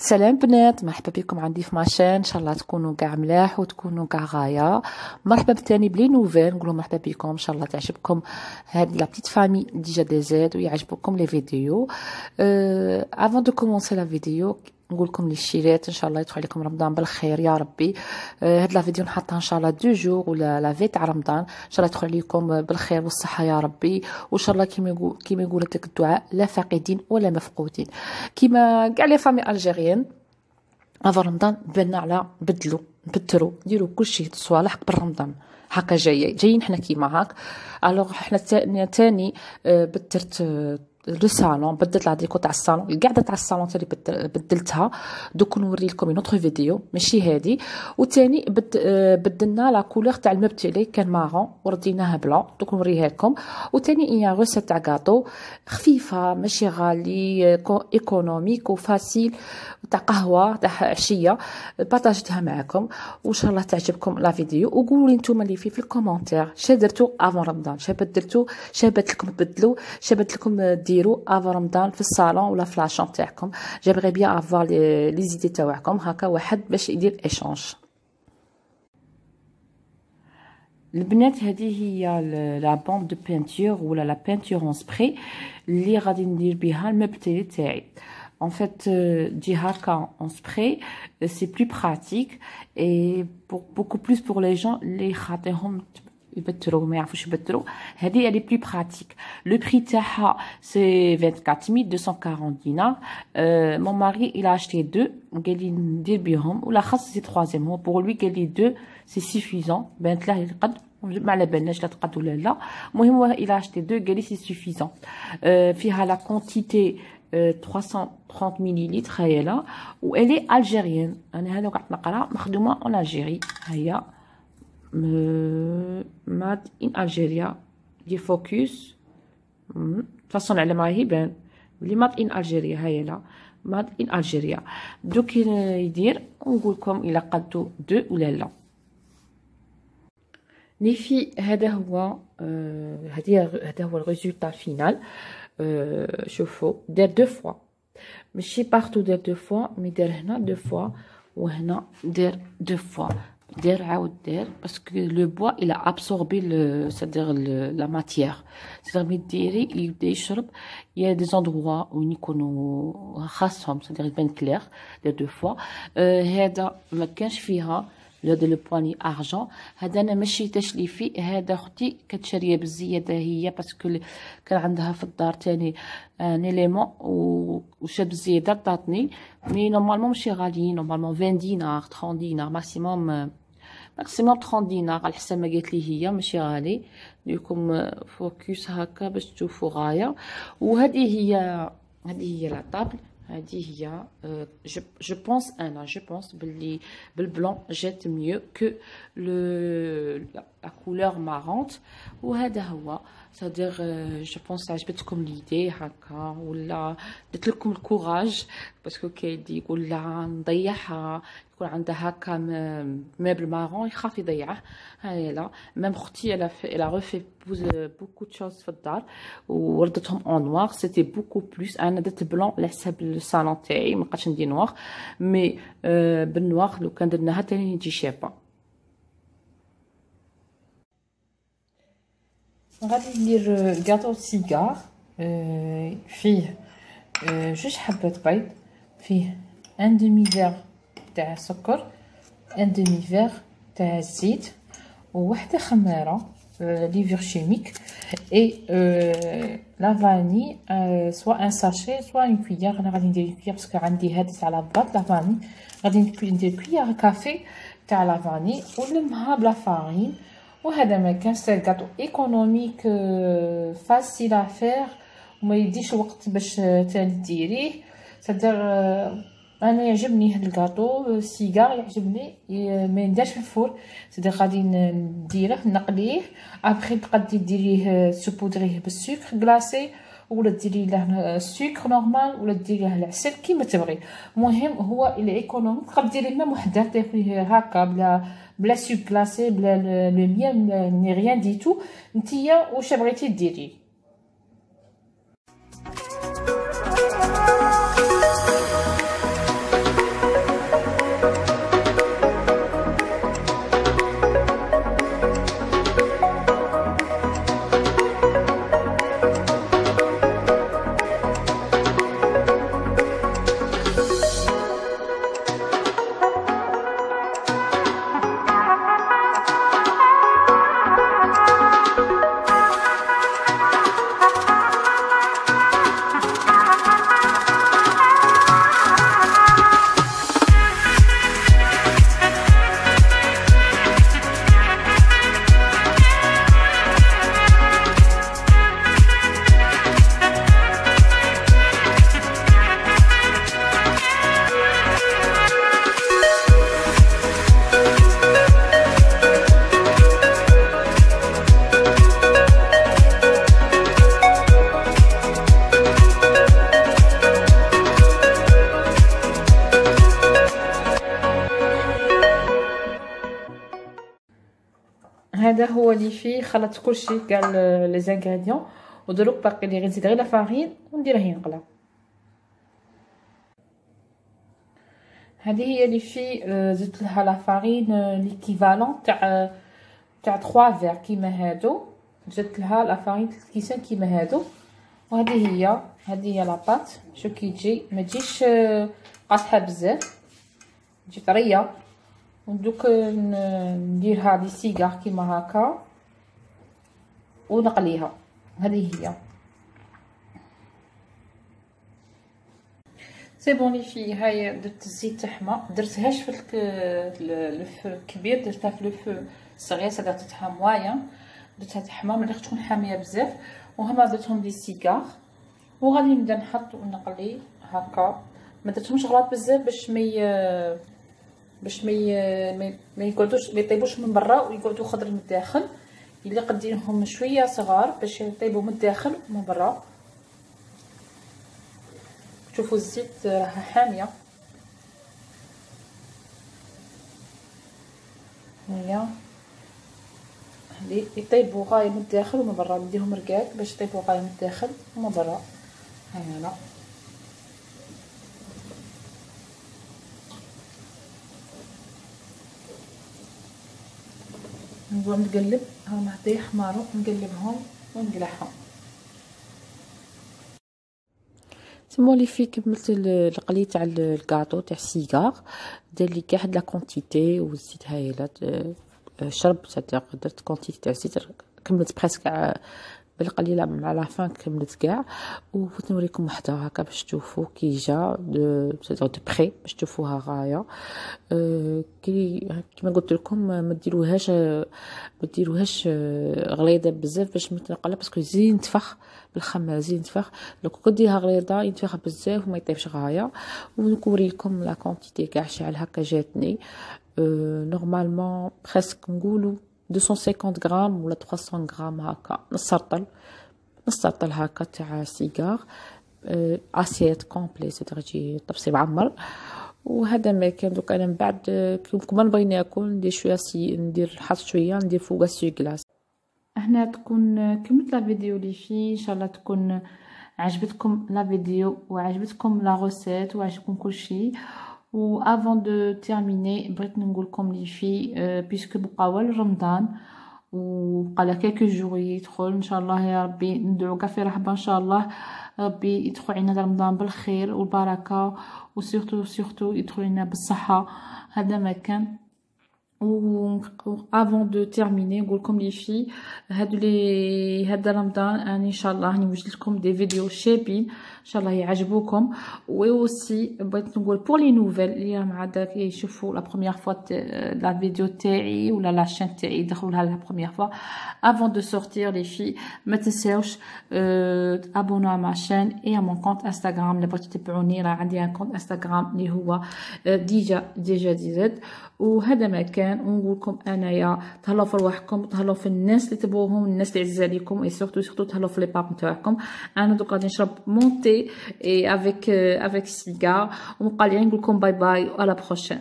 سلام بنات، مرحبا بكم عندي في ماشين. ان شاء الله تكونوا كاع ملاح وتكونوا كاع غايه. مرحبا بتاني بلي نوفيل، نقولوا مرحبا بكم. ان شاء الله تعجبكم هاد لا بيت فامي ديجا دي زاد ويعجبكم لي فيديو. افون دو كومونسي لا فيديو نقول لكم لي الشيرات ان شاء الله يدخل عليكم رمضان بالخير يا ربي. هاد لا فيديو نحطها ان شاء الله 2 جور ولا لا فيت على رمضان، ان شاء الله يدخل عليكم بالخير والصحه يا ربي. وان شاء الله كيما يقول لك الدعاء لا فاقدين ولا مفقودين، كيما كاع لي فامي الجيريان. افون رمضان بنا على نبدلوا نديروا كلشي صوالح قبل رمضان، هكا جايين حنا كيما هاك. الوغ حنا تاني بدلت لو صالون، بدلت لا ديكو تاع الصالون، القعده تاع الصالون تاني بدلتها. دوك نوري لكم اون اوتر فيديو ماشي هادي. وتاني بدلنا لا كولور تاع المبتلي، كان مارون ورديناها بلا، دوك نوريها لكم. وتاني هي غوسيت تاع كاطو خفيفه ماشي غالي، ايكونوميك وفاسيل، تاع قهوه تاع عشيه. بارطاجتها معكم وان شاء الله تعجبكم لا فيديو. وقولوا لي نتوما اللي في الكومونتير شا درتو افون رمضان، شا بدلتو، شا بات لكم تبدلوا، شا بات لكم ديروا افون رمضان في الصالون ولا في لاشون تاعكم. جابغي بيان افوار لي زيدي تاعكم هكا واحد باش يدير ايشانج. البنات هذه هي لا بوم دو بينتور ولا لا بينتور اون سبراي اللي غادي ندير بها المبتلي تاعي. En fait, du haka en spray, c'est plus pratique et beaucoup plus pour les gens les خاطيهم يبتروا ما يعرفوش يبتروا. هذه elle est plus pratique. Le prix تاعها c'est 24240 dinars. Mon mari il a acheté 2 قال لي ندير بهم ولا خاص سي 3e. هو pour lui قال لي 2 c'est suffisant. بانت له يقد ما على بالناش لا تقد ولا لا. المهم هو il a acheté 2 قال لي c'est suffisant. فيها la quantité 330 مليلتر هايله و elle est algérienne. انا هذا قعدت نقرا مخدومه en Algérie. هيا ماد ان الجيريا دي فوكس. فاصون على ما يبان بلي ماد ان الجيريا. هاي لا ماد ان الجيريا. دوك يدير ونقول لكم الا قدو 2 ولا لا. لي في هذا هو هذا هو الريزولتا الفينال. شوفوا دار 2 فوا، ماشي بارتو دار 2 فوا، مي دار هنا 2 فوا وهنا دار 2 فوا. دير عاود دير باسكو لو بوا الى ابسوربي سادير لا ماتيير. سادير مي ديري يبدا يشرب يا دي زوندغوا وين يكونوا خاصهم سادير يبان كلير. دير 2 فوا. هذا ما كانش فيها هذا لو بواني ارجون. هذا انا ماشي تشلي فيه، هذا اختي كانت شاريه بالزياده هي باسكو كان عندها في الدار تاني ان اليمون وشاد بالزياده عطاتني. مي نورمالمون ماشي غاليين، نورمالمون 20 دينار 30 دينار ماكسيموم 30 دينار على حسب ما قالت لي هي، ماشي غالي. ليكم فوكس هكا باش تشوفوا غايه. وهذه هي لا طابل. هذه هي جو بونس بلي بالبلون جات ميو كو لا كولور مارونت. وهذا هو سادير جو بونس عجبتكم ليدي هكا ولا درت لكم الكوراج باسكو كيدي يقول لها نضيعها، يكون عندها هكا ميبل مارون يخاف يضيعه. هاي لا ميم اختي الا ريفي بوكو تشوز في الدار وردتهم اون نوار. سيتي بوكو بلوس. انا درت بلون على حساب الصالون تاعي، ما بقاش ندير نوار، مي بالنوار لو كان درناها تاني نجي شابه. غادي ندير كاطو سيجار. فيه 2 حبات بيض، فيه ان ديمي فيغ تاع سكر، ان ديمي فيغ تاع الزيت، ووحده خماره ليفر شيميك اي لا فاني سوا ان ساشي سوا اون كويير. انا غادي ندير كويير باسكو عندي هادي تاع لا بواط لا فاني. غادي ندير كويير كافي تاع لا فاني ونلمها بلا فارين. وهذا ما كانش سي غاتو ايكونوميك فاسيل افير وما يديش وقت باش تاني ديريه. صدر انا يعجبني هاد الكاطو سيجار، يعجبني ما نديرش في الفور. صدر غادي نديره نقليه ابري تقدري ديريه سبودريه بالسكر كلاصي ولا ديري له سكر نورمال ولا ديري له العسل كيما تبغي. المهم هو الى ايكونوميك تقدري ديري ميم وحده تاكليه هكا بلا سكر كلاصي بلا لو ميم ني ريان دي تو. نتيا واش بغيتي ديري. هذا هو اللي فيه خلطت كلشي كاع لي زانغريديون، ودروك باقي لي غير نزيد غير لا فارين ونديره ينقلى. هذه هي اللي في زدت لها لا فارين ليكيفالون تاع 3 فيغ كيما هادو، زدت لها لا فارين 3 كيسان كيما هادو. وهذه هي لاباط شو كي تجي ما تجيش قاصحه بزاف، تجي طريه. ودوك نديرها لي سيغار كيما هكا ونقليها. هذه هي سي بون لي في. هاي درت الزيت تحمى، درتهاش في الفو كبير، درتها في الفو صغير صدر تاعها موايان، درتها تحمى ملي تكون حاميه بزاف. وهما درتهم لي سيغار وغادي نبدا نحط ونقلي هكا. ما درتهمش غلاط بزاف باش ما يقعدوش ما يطيبوش من برا ويقعدوا خضر من الداخل. الا قديرهم شويه صغار باش يطيبوا من الداخل ومن برا. شوفوا الزيت راها حاميه. هيا هذه يطيبوا غايه من الداخل ومن برا، نديهم رقاق باش يطيبوا غايه من الداخل ومن برا. هنا نقول نقلب، هاهما حتى يحمروا نقلبهم ونقلعهم. سمو لي في كملت القلي تاع الكاطو تاع السيغار، دار لي كاع هاد لا كونتيتي والزيت هايله شرب درت كونتيتي تاع الزيت، كملت بريسك بالقليله مع لا فان كملت كاع. وبغيت نوريكم وحده هكا باش تشوفوا كي جا دو بري باش تشوفوها غايه. كيما قلت لكم ما ديروهاش غليظه بزاف باش ما تنقلها باسكو يزيد ينتفخ بالخمر، يزيد ينتفخ. لو كديرها غليظه ينتفخ بزاف وما يطيبش غايه. ونوريكم لا كونتيتي كاع شحال هكا جاتني. نورمالمون بريسك نقولوا 250 غرام ولا 300 غرام هكا، نص رطل هكا تاع سيغار. اسيت كومبلي تجي طبسي معمر. وهذا ما كان. دوك انا من بعد كيما نبغي ناكل ندير شويه ندير نحط شويه ندير فوقها سي كلاص. هنا تكون كملت لا فيديو اللي فيه. ان شاء الله تكون عجبتكم لا فيديو وعجبتكم لا روسيت وعجبكم كل شيء. و avant de terminer بغيت نقولكم لي في بيسك بقى رمضان وبقى له كيلكو جور يدخل ان شاء الله. يا ربي ندعو كاع في رحبه ان شاء الله، ربي يدخل علينا رمضان بالخير والبركه، وسورتو يدخل علينا بالصحه. هذا ما كان. و avant de terminer نقولكم لي في هذا رمضان ان شاء الله راني نوجد لكم دي فيديو شابين ان شاء الله يعجبوكم. وaussi بغيت نقول بور لي نوفيل اللي مع داك يشوفوا لا بروميير فوا لا فيديو تاعي ولا لا شين تاعي يدخلوا لها لا بروميير فوا avant de sortir les filles ما تنساوش ابونوا على ما شين اي مون كونت انستغرام. اللي بغيتو تتبعوني راه عندي ان كونت انستغرام اللي هو ديجا ديزد. وهذا ما كان. ونقولكم انايا تهلاو في رواحكم، تهلاو في الناس اللي تبغوهم، الناس اللي عزيز عليكم، اي سورتو تهلاو في لي باب نتاعكم. انا دوك غادي نشرب مونتي افيك سيغار ونبقى لي نقول لكم باي باي و لا بروشين.